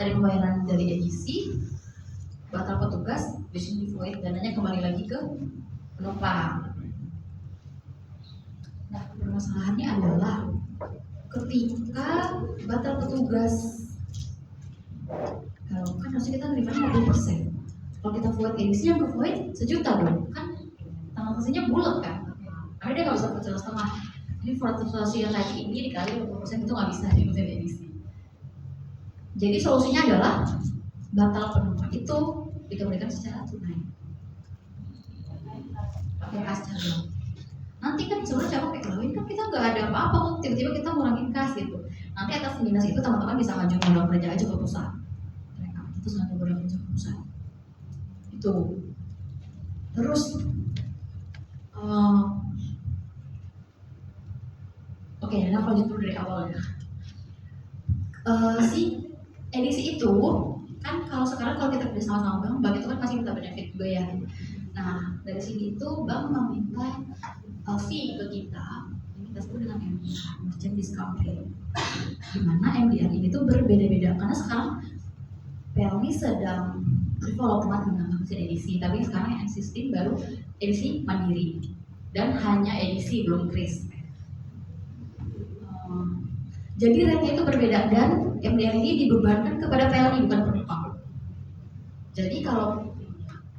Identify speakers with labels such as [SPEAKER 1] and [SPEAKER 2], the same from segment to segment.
[SPEAKER 1] tadi pembayaran dari edisi, batal petugas, di void, dananya kembali lagi ke penumpang. Nah, permasalahannya adalah ketika batal petugas, kalau kan harusnya kita nerima 50%. Kalau kita void edisi, yang ke void 1 juta dong, kan transaksinya bulat kan? Karena dia nggak bisa setengah. Ini fluktuasi yang kayak ini dikali 50% itu nggak bisa di mesin edisi. Jadi solusinya adalah batal penumpang itu dikembalikan secara tunai. Pakai kas cadangan. Nanti kan sebenarnya cara pakai kawin kan kita nggak ada apa-apa kok, tiba-tiba kita ngurangin kas gitu. Nanti atas dinas itu teman-teman bisa ngajuin modal kerja aja ke perusahaan. Mereka itu sangat modal kerja ke perusahaan. Itu. Terus oke, nah kalau gitu dari awal ya. Si edisi itu kan kalau kita kerja sama bank itu kan pasti kita benefit juga ya. Nah dari sini itu bank meminta fee ke kita, yang kita sebut dengan MDR, merchant discount rate. Dimana MDR ini tuh berbeda-beda karena sekarang Pelni sedang development dengan mesin edisi, tapi sekarang yang existing baru edisi mandiri dan hanya edisi belum kris. Jadi rate-nya itu berbeda dan MDR ini dibebankan kepada Pelni bukan penumpang. Jadi kalau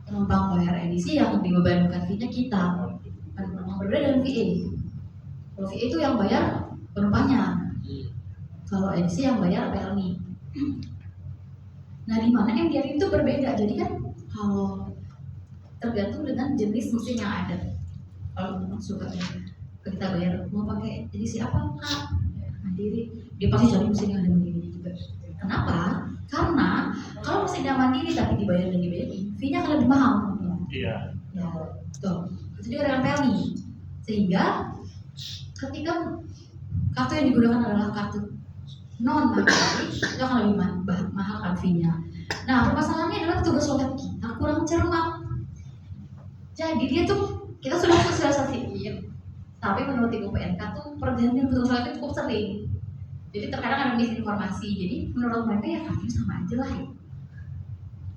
[SPEAKER 1] penumpang bayar edisi yang dibebankan fee-nya kita, berbeda dengan VA. Kalau VA itu yang bayar penumpangnya, kalau edisi yang bayar Pelni. Nah di mana MDR itu berbeda, jadi kan kalau tergantung dengan jenis mesin yang ada. Kalau memang suka kita bayar mau pakai edisi apa kak? Mandiri, dia pasti cari mesin yang ada mandiri juga. Kenapa? Karena kalau mesinnya mandiri tapi dibayar dan dibayari, fee-nya akan lebih mahal.
[SPEAKER 2] Iya.
[SPEAKER 1] Ya, tuh. Itu juga dengan Pelni. Sehingga ketika kartu yang digunakan adalah kartu non mandiri, itu akan lebih mahal kan fee-nya. Nah, permasalahannya adalah petugas loket kita kurang cermat. Jadi dia tuh kita sudah sosialisasiin, tapi menurut Ibu PNK tuh pergantian petugas loket cukup sering. Jadi terkadang ada misinformasi. Jadi menurut mereka ya kami sama aja lah ya.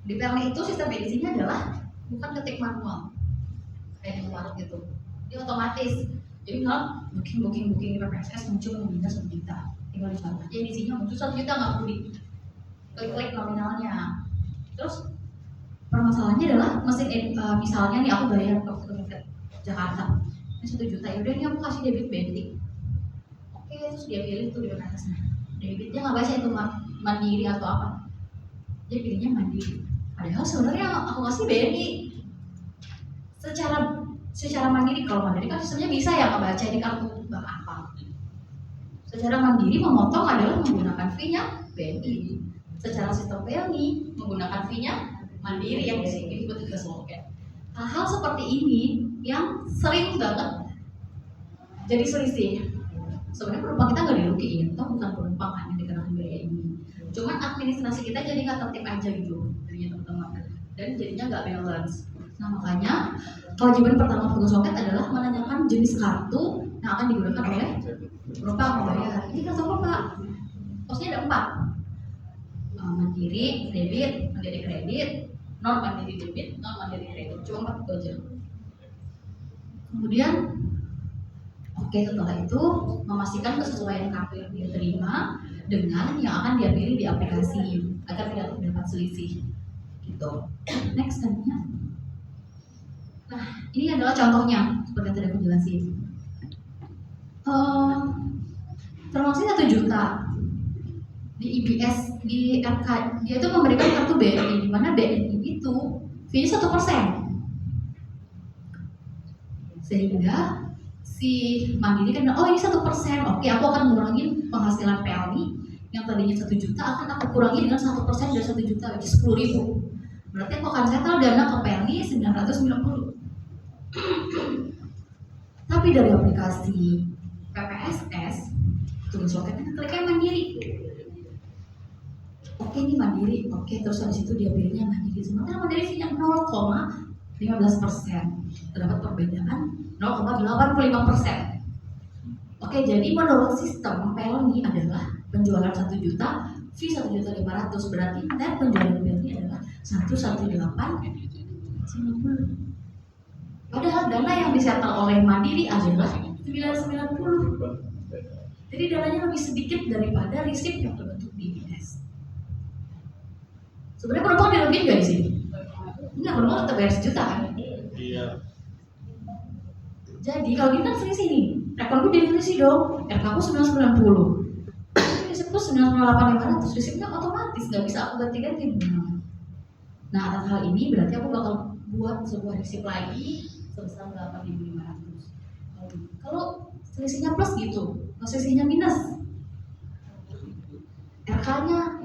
[SPEAKER 1] Di Pelni itu sistem edisinya adalah bukan ketik manual kayak di warung gitu. Dia otomatis. Jadi kalau booking di PPSS muncul minus 1 juta, tinggal dicatat aja edisinya muncul 1 juta, nggak perlu klik nominalnya. Terus permasalahannya adalah mesin misalnya nih aku bayar ke Jakarta ini 1 juta, ya udah nih aku kasih debit banking. Oke, terus dia pilih tuh di atasnya debitnya nggak baca itu mandiri atau apa, dia pilihnya mandiri. Padahal sebenarnya aku kasih BNI secara mandiri. Kalau mandiri kan sistemnya bisa ya ngebaca di kartu bank apa. Secara mandiri memotong adalah menggunakan fee-nya BNI. Secara sistem Pelni menggunakan fee-nya mandiri yang disebut petugas loket. Hal-hal seperti ini yang sering banget jadi selisih. Sebenarnya penumpang kita nggak dirugiin, toh bukan penumpang hanya dikenakan biaya ini. Cuman administrasi kita jadi nggak tertib aja gitu, jadinya teman-teman. Dan jadinya nggak balance. Nah makanya kewajiban pertama petugas loket adalah menanyakan jenis kartu yang akan digunakan oleh penumpang membayar. Ini kartu apa pak? Posnya ada 4. Mandiri, debit, mandiri kredit, non mandiri debit, non mandiri kredit. Cuma 4 itu aja. Kemudian setelah itu memastikan kesesuaian kartu yang dia terima dengan yang akan dia pilih di aplikasi agar tidak terdapat selisih gitu. Next tanya. Nah ini adalah contohnya seperti yang tadi aku jelasin. Transaksi 1 juta di IBS, di RK, dia itu memberikan kartu BNI, di mana BNI itu fee-nya 1%. Sehingga si mandiri kan, oh ini 1%, oke aku akan mengurangi penghasilan Pelni yang tadinya 1 juta akan aku kurangi dengan 1% dari 1 juta, jadi 10.000. Berarti aku akan settle dana ke Pelni 990. Tapi dari aplikasi PPSS, tugas loketnya kliknya mandiri. Oke ini mandiri, oke terus habis itu dia pilihnya mandiri. Sementara mandiri fee-nya 0,15%, terdapat perbedaan 0,85%. Oke, jadi menurut sistem Pelni adalah penjualan 1 juta fee 1.500.000, berarti net penjualan BRI adalah 118.50. Padahal dana yang disetel oleh Mandiri adalah 990. Jadi dananya lebih sedikit daripada risip yang terbentuk di IPS. Sebenarnya penumpang dirugikan nggak di sini? Enggak, penumpang tetap bayar sejuta kan?
[SPEAKER 2] Iya.
[SPEAKER 1] Jadi kalau gini kan selisih nih, rekorku jadi selisih dong. RK aku 990, risipku 908.500, risipnya otomatis nggak bisa aku ganti-ganti. Nah atas hal ini berarti aku bakal buat sebuah risip lagi sebesar 8.500. Kalau selisihnya plus gitu, kalau selisihnya minus, RK-nya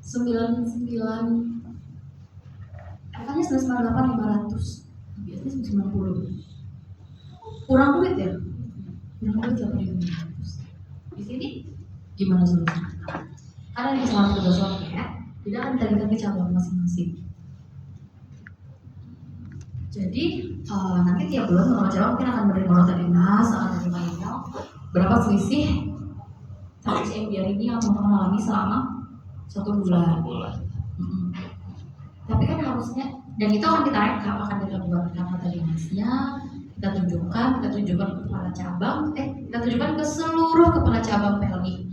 [SPEAKER 1] 908.500, biasanya 90. Kurang duit ya? Kurang duit 8.500. Di sini gimana solusinya? Karena ini salah satu soalnya, tidak akan ditagihkan ke cabang masing-masing. Jadi nanti tiap bulan sama cabang mungkin akan menerima nota dinas, akan menerima email berapa selisih tarif MBR ini yang teman-teman alami selama 1 bulan. Tapi kan harusnya, dan itu akan kita rekam, akan kita buatkan nota dinasnya, kita tunjukkan ke kepala cabang, kita tunjukkan ke seluruh kepala cabang PLI.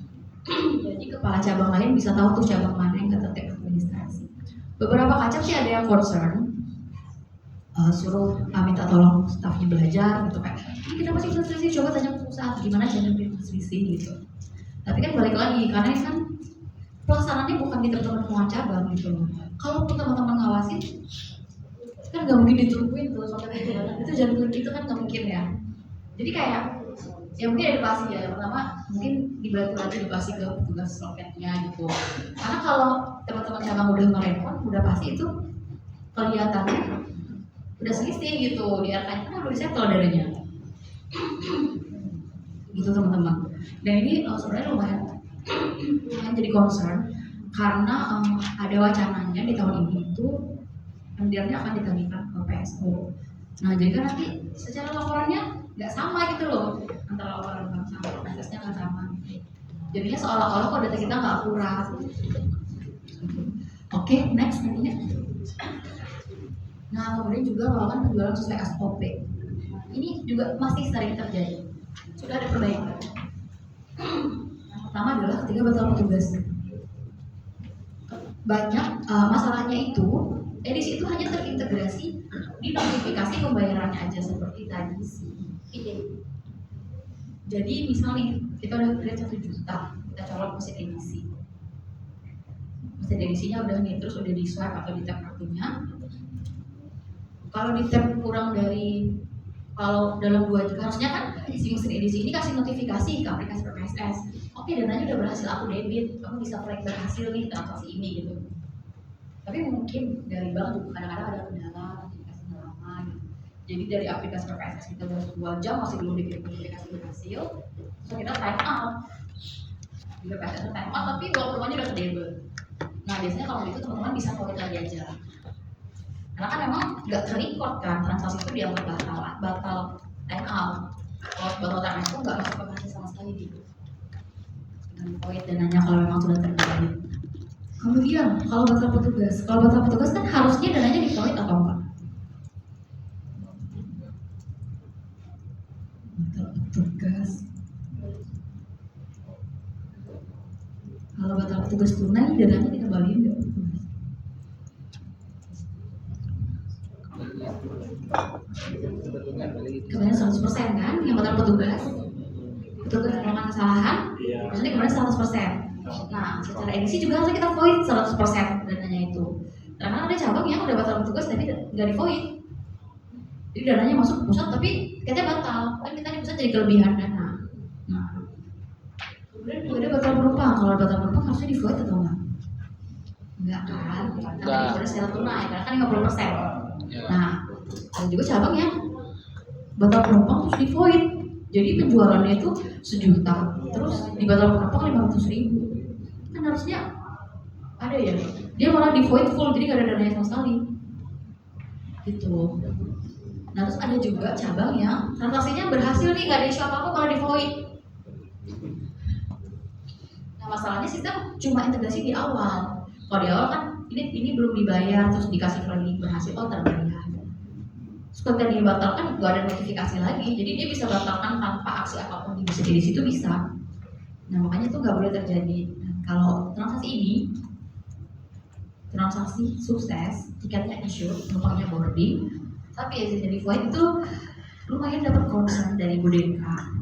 [SPEAKER 1] Jadi kepala cabang lain bisa tahu tuh cabang mana yang ketertib administrasi. Beberapa kaca sih ada yang concern, suruh minta tolong stafnya belajar gitu kan. Ini kita masih bisa selisih, coba tanya ke perusahaan gimana cara bikin selisih gitu. Tapi kan balik lagi, karena ini kan pelaksanaannya bukan di teman-teman cabang gitu loh. Kalau teman-teman ngawasin, kan nggak mungkin ditungguin tuh sampai itu jangan klik itu kan nggak mungkin ya. Jadi kayak ya mungkin edukasi ya, pertama mungkin dibantu lagi edukasi ke petugas loketnya gitu. Karena kalau teman-teman cabang udah merespon, udah pasti itu kelihatannya udah selisih gitu, di RK-nya kan udah disetel dananya gitu teman-teman. Dan ini sebenarnya lumayan jadi concern karena ada wacananya di tahun ini itu MDR-nya akan ditagihkan ke PSO. Nah jadi kan nanti secara laporannya nggak sama gitu loh, antara laporan bank sama prosesnya nggak sama. Jadinya seolah-olah kok data kita nggak akurat. Oke, next nantinya. Nah kemudian juga melakukan penjualan sesuai SOP. Ini juga masih sering terjadi. Sudah ada perbaikan. Yang pertama adalah ketika batal petugas. Banyak masalahnya itu edisi itu hanya terintegrasi di notifikasi pembayarannya aja seperti tadi sih. Jadi misalnya kita udah create 1 juta, kita colok mesin edisi. Mesin edisinya udah nih, terus udah di swipe atau di tap kartunya. Kalau di tap kurang dari, kalau dalam 2 jam harusnya kan si mesin edisi ini kasih notifikasi ke aplikasi PPSS. Oke, dananya udah berhasil aku debit, kamu bisa flag berhasil nih transaksi ini gitu. Tapi mungkin dari bank juga kadang-kadang ada kendala, notifikasinya lama gitu. Jadi dari aplikasi PPSS kita udah 2 jam masih belum dikirim notifikasi berhasil, so kita time out. Di PPSS time out tapi uang rumahnya udah ke debit. Nah biasanya kalau gitu teman-teman bisa forward lagi aja. Karena kan memang nggak terrecord kan transaksi itu dianggap batal time out. Kalau batal time out itu nggak masuk PPSS sama sekali gitu. Dengan void dananya kalau memang sudah terjadi. Kemudian kalau batal petugas kan harusnya dananya di void atau enggak? Batal petugas. Kalau batal petugas tunai dananya dikembaliin nggak? Kemudian 100% kan yang batal petugas melakukan kesalahan, maksudnya kemudian 100%. Nah, secara edisi juga harusnya kita void 100% dananya itu. Karena ada cabang yang udah batal petugas tapi nggak di void. Jadi dananya masuk ke pusat tapi katanya batal, kan kita di pusat jadi kelebihan dana. Nah, kemudian juga ada batal penumpang. Kalau batal penumpang harusnya di void atau enggak? Enggak kan? Karena itu secara tunai, karena kan 50%. Nah, ada juga cabang yang batal penumpang terus di void. Jadi penjualannya itu 1 juta, terus di batal penumpang 500.000. Kan harusnya ada ya, dia malah di void full, jadi gak ada dananya sama sekali gitu. Nah terus ada juga cabang yang transaksinya berhasil nih, gak ada isu apa-apa malah di void. Nah masalahnya sistem cuma integrasi di awal. Kalau di awal kan ini belum dibayar, terus dikasih lagi berhasil, oh terbayar. Terus ketika dia batalkan, gak ada notifikasi lagi, jadi dia bisa batalkan tanpa aksi apapun di situ bisa. Nah makanya itu nggak boleh terjadi. Nah, kalau transaksi sukses, tiketnya issue, penumpangnya boarding, tapi jadi void itu lumayan dapat concern dari Bu Deka.